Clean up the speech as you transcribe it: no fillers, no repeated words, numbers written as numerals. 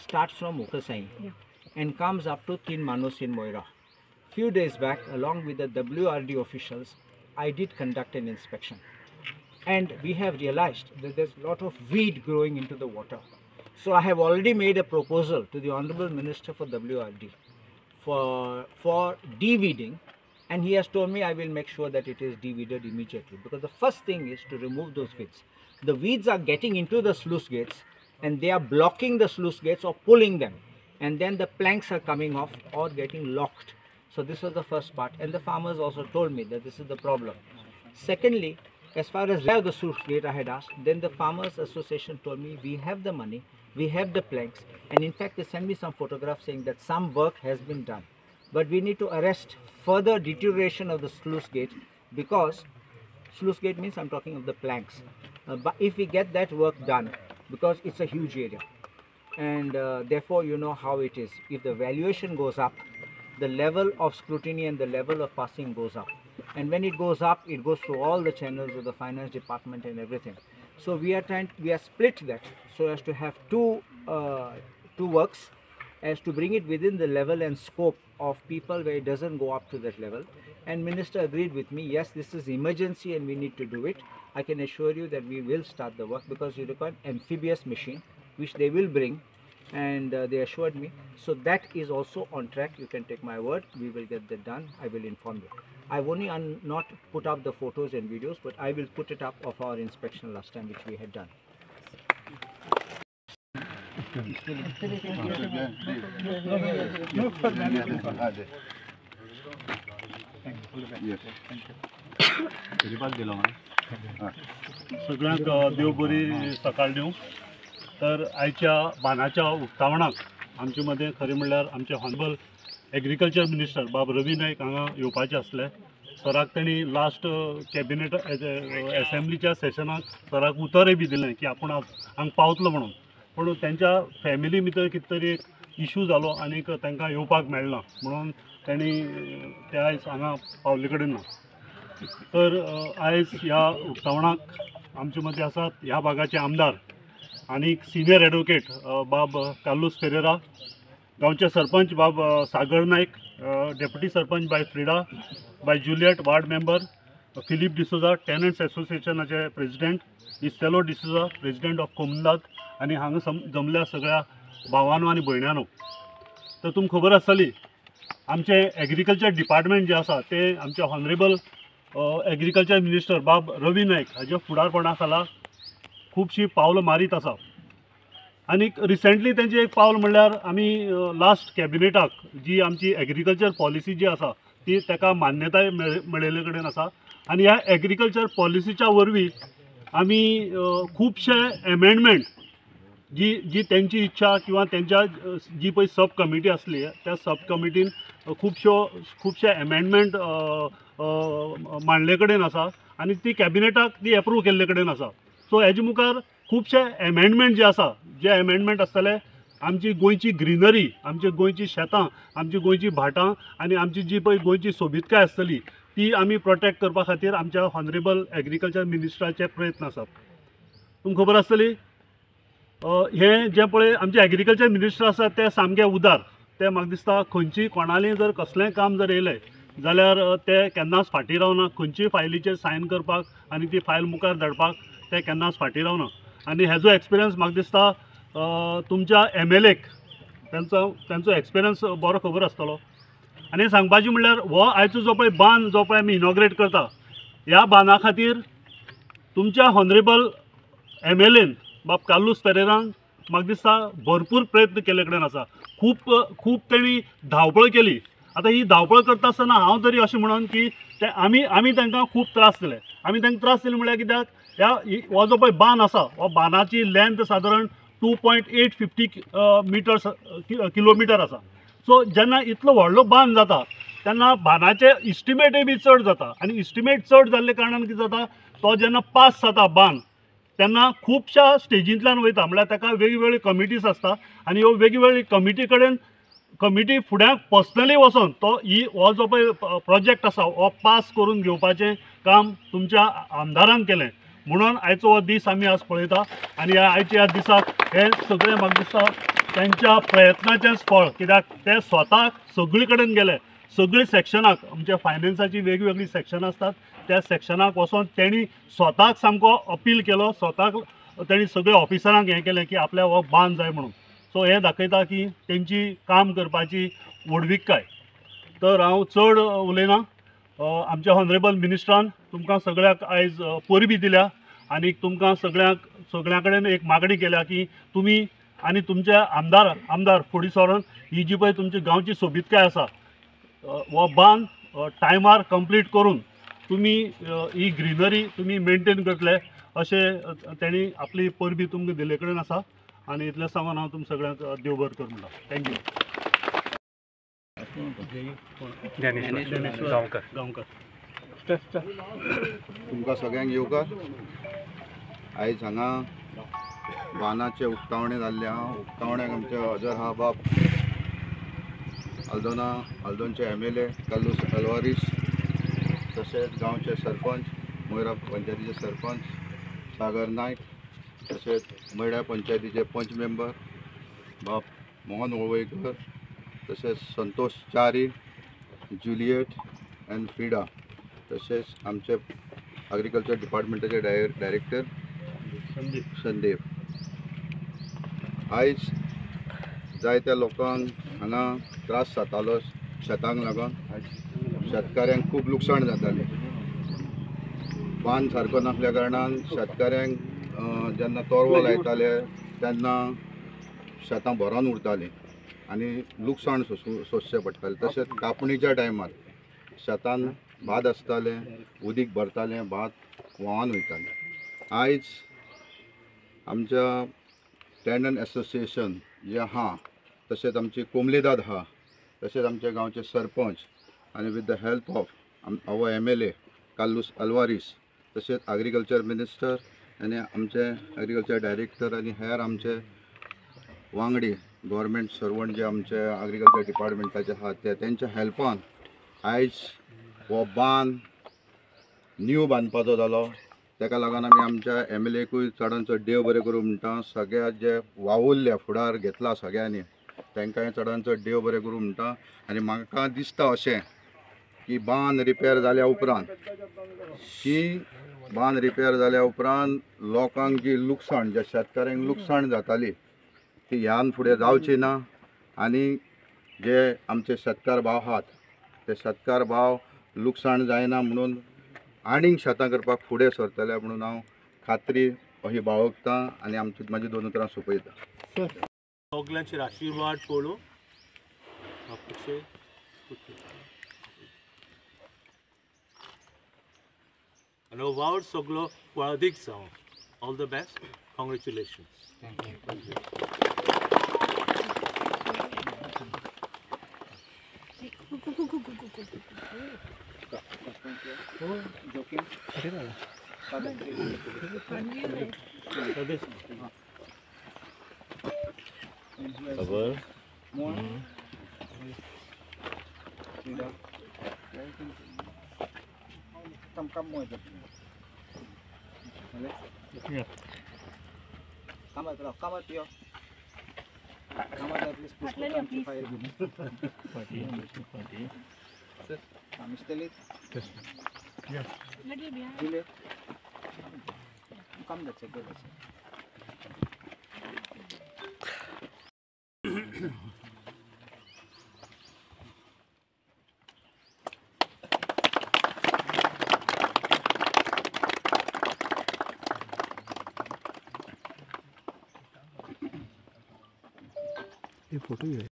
starts from Mukasai and comes up to Tin Manos in Moira. Few days back, along with the WRD officials, I did conduct an inspection. And we have realized that there's a lot of weed growing into the water. So I have already made a proposal to the Honorable Minister for WRD for de-weeding, and he has told me I will make sure that it is de-weeded immediately, because the first thing is to remove those weeds. The weeds are getting into the sluice gates and they are blocking the sluice gates or pulling them, and then the planks are coming off or getting locked. So this was the first part, and the farmers also told me that this is the problem. Secondly, as far as the sluice gate I had asked, then the Farmers Association told me we have the money, we have the planks, and in fact they sent me some photographs saying that some work has been done. But we need to arrest further deterioration of the sluice gate, because sluice gate means I'm talking of the planks. But if we get that work done, because it's a huge area, and therefore you know how it is. If the valuation goes up, the level of scrutiny and the level of passing goes up. And when it goes up, it goes through all the channels of the finance department and everything. So we are split that so as to have two works, as to bring it within the level and scope of people where it doesn't go up to that level. And Minister agreed with me, yes, this is emergency and we need to do it. I can assure you that we will start the work, because you require amphibious machine, which they will bring, and they assured me. So that is also on track. You can take my word, we will get that done. I will inform you. I've only not put up the photos and videos, but I will put it up of our inspection last time, which we had done. सगळ्यांक देव बरी सकाळ दिवं. तर आयच्या बानाच्या उक्तावणाक आमचे मदें खरें म्हणल्यार आमचे हॉनरेबल एग्रीकल्चर मिनिस्टर बाब रवी नाईक हांगा येवपाचे आसले. सराक तेणी लास्ट कॅबिनेट असेंब्लीच्या सेशनाक सराक उतरय बी दिलें की आपूण हांगा पावतलो म्हणून. पूण तेंच्या फॅमिली भितर कितें तरी एक इशू जालो आनीक तांकां येवपाक मेळना म्हणून तेणी ते आयज हांगा पावले कडेन ना. तर आयज ह्या उक्तावणाक आमचे मदीं आसात ह्या भागाचे आमदार आनीक सिनियर एडवोकेट बाब कार्लोस फेरेरा, गांवचे sarpanch Bab Sagar Naik, deputy sarpanch Bai Frida, Bai Juliet ward member, Philip D'Souza tenants एसोसिएशनाचे president, Estelo D'Souza president of Comunidade, आनी हांगा जमल्या सगळ्या भावांनो आनी भयण्यांनो. तर तुमकां खबर आसतली आमचे एग्रीकल्चर डिपार्टमेंट जे आसा ते आमचे हॉनरेबल एग्रीकल्चर मिनिस्टर बाब रवी नाईक हाच्या फुडारपणा खाला खूबशीं पावलां मारीत आसा. आनीक रिसेंटली तेंचें एक पावल म्हणल्यार आमी लास्ट कॅबिनेटाक जी आमची एग्रीकल्चर पॉलिसी जी आसा ती ताका मान्यताय मेळिल्ले कडेन आसा. आनी ह्या एग्रीकल्चर पॉलिसीच्या वरवीं आमी खुबशे एमेंडमेंट जी तेंची इच्छा किंवा तेंच्या जी पळय सब कमिटी आसली त्या सब कमिटीन खुबशे एमेंडमेंट मांडले कडेन आसा आनी ती कॅबिनेटाक ती एप्रूव केल्ले कडेन आसा. सो हेजे मुखार खुबशे एमेंडमेंट जे आसा, जे एमेंडमेंट आसतले आमची गोंयची ग्रीनरी, आमची गोंयची शेतां, आमची गोंयची भाटां आनी आमची जी पळय गोंयची सोबीतकाय आसतली ती आमी प्रोटेक्ट करपा खातीर आमच्या हॉनरेबल एग्रीकल्चर मिनिस्टराचे प्रयत्न आसात. तुमकां खबर आसतली हे जे पळय आमचे एग्रीकल्चर मिनिस्टर आसात ते सामके उदार. ते म्हाका दिसता खंयची कोणालें जर कसलेंय काम जर येयलें जाल्यार ते केन्नाच फाटीं रावना. खंयचीय फायलीचेर सायन करपाक आनी ती फायल मुखार धाडपाक ते केन्नाच फाटीं रावना. आनी हेजो एक्सपिरियन्स म्हाका दिसता तुमच्या MLAक तांचो एक्सपिरियन्स बरो खबर आसतलो. आनी सांगपाचें म्हणल्यार हो आयचो जो पळय बांद जो पळय आमी इनॉग्रेट करता ह्या बांदा खातीर तुमच्या हॉनरेबल MLAन बाब कार्लोस फेरेरान म्हाका दिसता भरपूर प्रयत्न केले कडेन आसा. खूब तेणी धांवपळ केली. आतां ही धांवपळ करता आसतना हांव तरी अशें म्हणून की ते आमी तांकां खूब त्रास दिले. आमी तांकां त्रास दिले म्हळ्यार कित्याक हो जो पळय बांद आसा हो बांदाची लेंथ सादारण 2.850 किलोमिटर आसा. सो जेन्ना इतलो व्हडलो बांद जाता तेन्ना बांदाचे इस्टिमेटय बी चड जाता. आनी इस्टिमेट चड जाल्ले कारणान कितें जाता तो जेन्ना पास जाता बांद तेन्ना खुबशा स्टेजींतल्यान वयता. म्हळ्यार ताका वेगवेगळ्यो कमिटीज आसता आनी ह्यो वेगवेगळ्यो कमिटी कडेन कमिटी फुड्यान पर्सनली वचोन तो हो जो पळय प्रोजेक्ट आसा हो पास करून घेवपाचें काम तुमच्या आमदारान केलें. म्हणून आयचो हो दीस आमी आज पळयता आनी ह्या दिसाक हे सगळे म्हाका दिसता त्यांच्या प्रयत्नाचेंच फळ, कित्याक ते स्वताक सगळे कडेन गेले, सगळे सेक्शनाक आमच्या फायनान्साची वेगवेगळी सेक्शनां असतात त्या सेक्शनाक वचोन तेणी स्वताक सामको अपील केलो, स्वताक तेणी सगळे ऑफिसरांक हें केलें की आपल्याक हो बांद जाय म्हणून. सो हें दाखयता की तेंची काम करपाची व्हडविकाय. तर हांव चड उलयना, आमच्या हॉनरेबल मिनिस्टरान तुमकां सगळ्याक आयज परबी दिल्या आनी तुमकां सगळ्यां कडेन एक मागणी केल्या की तुमी आनी तुमचे आमदार फुडें सरून ही जी पळय तुमची गांवची सोबीतकाय आसा हो बांद टायमार कंप्लीट करून तुमी ही ग्रीनरी तुमी मेंटेन करतले अशें तेणी आपली परबी तुमकां दिले कडेन आसा. आनी इतलें सांगून हांव तुमकां सगळ्यांक देव बरें कर म्हणटा. थँक्यू. गांवकर तुमकां सगळ्यांक येवकार. आयज हांगा बांदाचे उक्तावणे जाल्ले आहा. उक्तावण्याक आमचे हजर आहा बाब आल्दोनचे MLA कालूस अलवारीस, तशेंच गांवचे सरपंच मोयरा पंचायतीचे सरपंच सागर नायक, तशेंच मयड्या पंचायतीचे पंच मेंबर बाब मोहन वळवयकर, तशेंच संतोष च्यारी, जुलियट एंड फ्रिडा, तशेंच आमचे एग्रीकल्चर डिपार्टमेंटाचे डायरेक्टर संदीप. आयज जायत्या लोकांक हांगा त्रास जातालो शेतांक लागून. शेतकाऱ्यांक खूब लुकसाण जातालें. बांद सारको नासल्या कारणान शेतकाऱ्यांक जेन्ना तोरवो लायताले तेन्ना शेतां भरोन उरतालीं आनी लुकसाण सोंसचें पडटालें. तशेंच कापणीच्या टायमार शेतान भात आसतालें, उदीक भरतालें, भात व्हांवन वयतालें. आयज आमच्या टॅनन एसोसिएशन जे आहा, तशेंच आमची कोमलीदाद आहा, तशेंच आमचे गांवचे सरपंच आनी with the help of our MLA Carlos Alvares, तशेंच एग्रीकल्चर मिनिस्टर आनी आमचे एग्रीकल्चर डायरेक्टर आनी हेर आमचे वांगडी गव्हर्मेंट सर्वंट जे आमचे एग्रीकल्चर डिपार्टमेंटाचे आहात ते तेंच्या हेल्पान आयज हो बांद न्यू बांदपाचो जालो. ताका लागून आमी आमच्या MLAकूय चडांत चड देव बरें करूं म्हणटा. सगळ्या जे वावुरल्या फुडार घेतला सगळ्यांनी तांकांय चडांत चड देव बरें करूं म्हणटा. आनी म्हाका दिसता अशें की बांद रिपेर जाल्या उपरांत लोकांक जी लुकसाण, ज्या शेतकाऱ्यांक लुकसाण जाताली ती ह्यान फुडें जावची ना. आनी जे आमचे शेतकार भाव आहात ते शेतकार भाव लुकसाण जायना म्हणून आनीक शेतां करपाक फुडें सरतले म्हणून हांव खात्री अशी बाळगतां आनी म्हाजी 2 उतरां सोंपयतां. सगळ्यांचे आशीर्वाद पळोवन आनी हो वावर सगळो फळादीक जावं. All the best. Congratulation. Photo